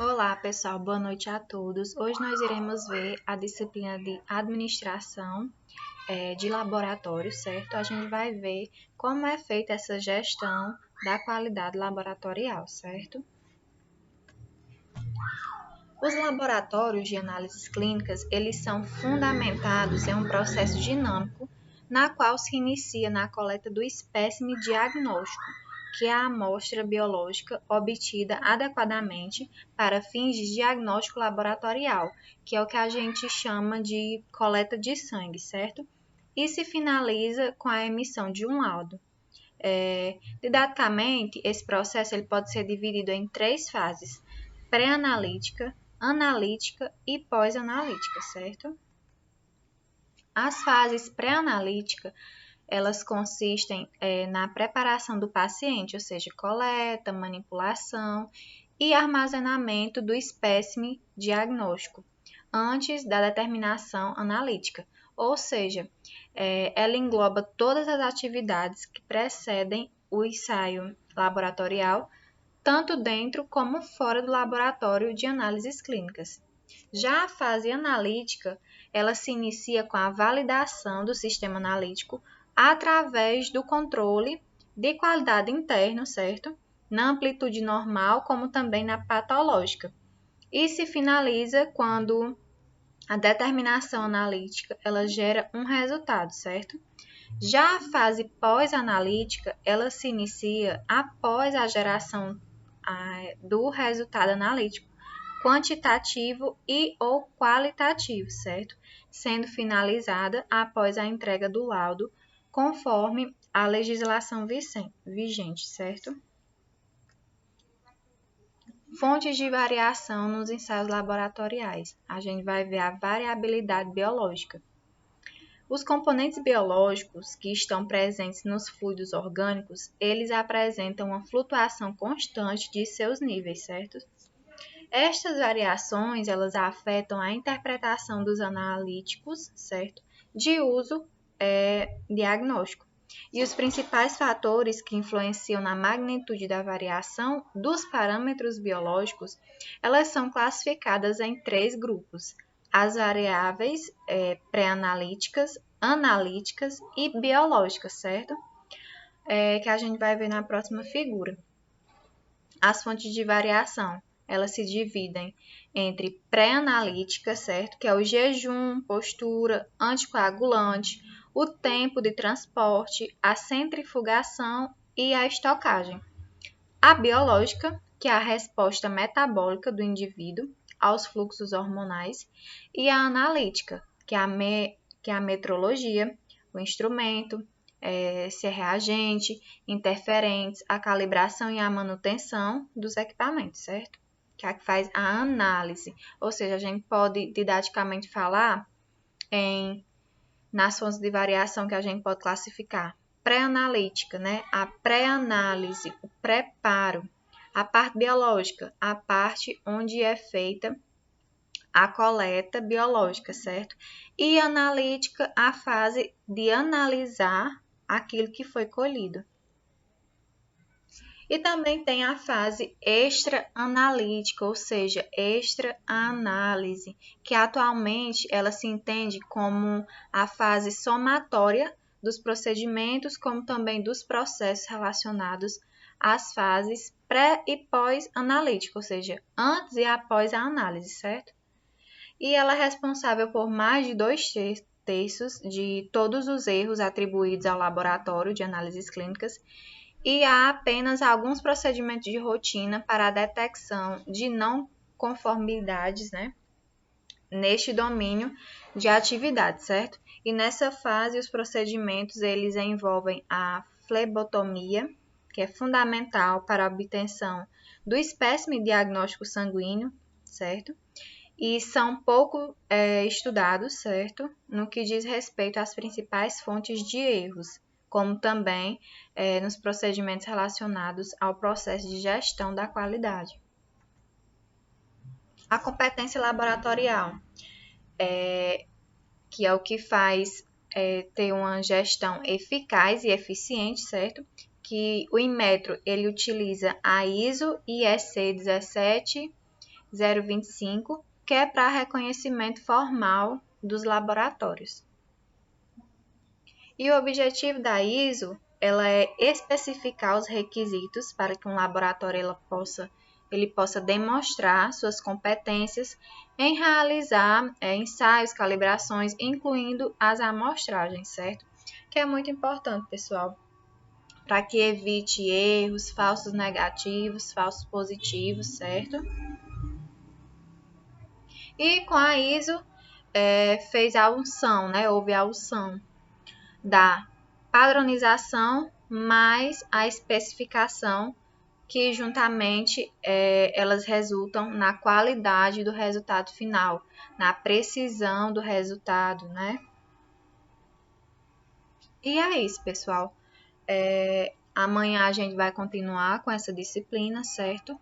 Olá, pessoal, boa noite a todos. Hoje nós iremos ver a disciplina de administração de laboratório, certo? A gente vai ver como é feita essa gestão da qualidade laboratorial, certo? Os laboratórios de análises clínicas, eles são fundamentados em um processo dinâmico, na qual se inicia na coleta do espécime diagnóstico, que é a amostra biológica obtida adequadamente para fins de diagnóstico laboratorial, que é o que a gente chama de coleta de sangue, certo? E se finaliza com a emissão de um laudo. Didaticamente, esse processo ele pode ser dividido em 3 fases: pré-analítica, analítica e pós-analítica, certo? As fases pré-analítica, elas consistem na preparação do paciente, ou seja, coleta, manipulação e armazenamento do espécime diagnóstico, antes da determinação analítica, ou seja, ela engloba todas as atividades que precedem o ensaio laboratorial, tanto dentro como fora do laboratório de análises clínicas. Já a fase analítica, ela se inicia com a validação do sistema analítico através do controle de qualidade interno, certo? Na amplitude normal, como também na patológica. E se finaliza quando a determinação analítica, ela gera um resultado, certo? Já a fase pós-analítica, ela se inicia após a geração do resultado analítico, quantitativo e ou qualitativo, certo? Sendo finalizada após a entrega do laudo, conforme a legislação vigente, certo? Fontes de variação nos ensaios laboratoriais. A gente vai ver a variabilidade biológica. Os componentes biológicos que estão presentes nos fluidos orgânicos, eles apresentam uma flutuação constante de seus níveis, certo? Estas variações, elas afetam a interpretação dos analíticos, certo? De uso diagnóstico. E os principais fatores que influenciam na magnitude da variação dos parâmetros biológicos, elas são classificadas em 3 grupos: as variáveis pré-analíticas, analíticas e biológicas, certo? Que a gente vai ver na próxima figura. As fontes de variação, elas se dividem entre pré-analítica, certo? Que é o jejum, postura, anticoagulante, o tempo de transporte, a centrifugação e a estocagem. A biológica, que é a resposta metabólica do indivíduo aos fluxos hormonais, e a analítica, que é a metrologia, o instrumento, se é reagente, interferentes, a calibração e a manutenção dos equipamentos, certo? Que é a que faz a análise. Ou seja, a gente pode didaticamente falar nas fontes de variação que a gente pode classificar. Pré-analítica, né? A pré-análise, o preparo. A parte biológica, a parte onde é feita a coleta biológica, certo? E analítica, a fase de analisar aquilo que foi colhido. E também tem a fase extra-analítica, ou seja, extra-análise, que atualmente ela se entende como a fase somatória dos procedimentos, como também dos processos relacionados às fases pré- e pós-analítica, ou seja, antes e após a análise, certo? E ela é responsável por mais de 2/3 de todos os erros atribuídos ao laboratório de análises clínicas, e há apenas alguns procedimentos de rotina para a detecção de não conformidades, né, neste domínio de atividade, certo? E nessa fase, os procedimentos eles envolvem a flebotomia, que é fundamental para a obtenção do espécime diagnóstico sanguíneo, certo? E são pouco estudados, certo? No que diz respeito às principais fontes de erros, como também nos procedimentos relacionados ao processo de gestão da qualidade. A competência laboratorial, que é o que faz ter uma gestão eficaz e eficiente, certo? Que o Inmetro ele utiliza a ISO IEC 17 025, que é para reconhecimento formal dos laboratórios. E o objetivo da ISO, ela é especificar os requisitos para que um laboratório ele possa demonstrar suas competências em realizar ensaios, calibrações, incluindo as amostragens, certo? Que é muito importante, pessoal, para que evite erros, falsos negativos, falsos positivos, certo? E com a ISO, fez a unção, né? Houve a unção da padronização mais a especificação, que juntamente elas resultam na qualidade do resultado final, na precisão do resultado, né? E é isso, pessoal. Amanhã a gente vai continuar com essa disciplina, certo?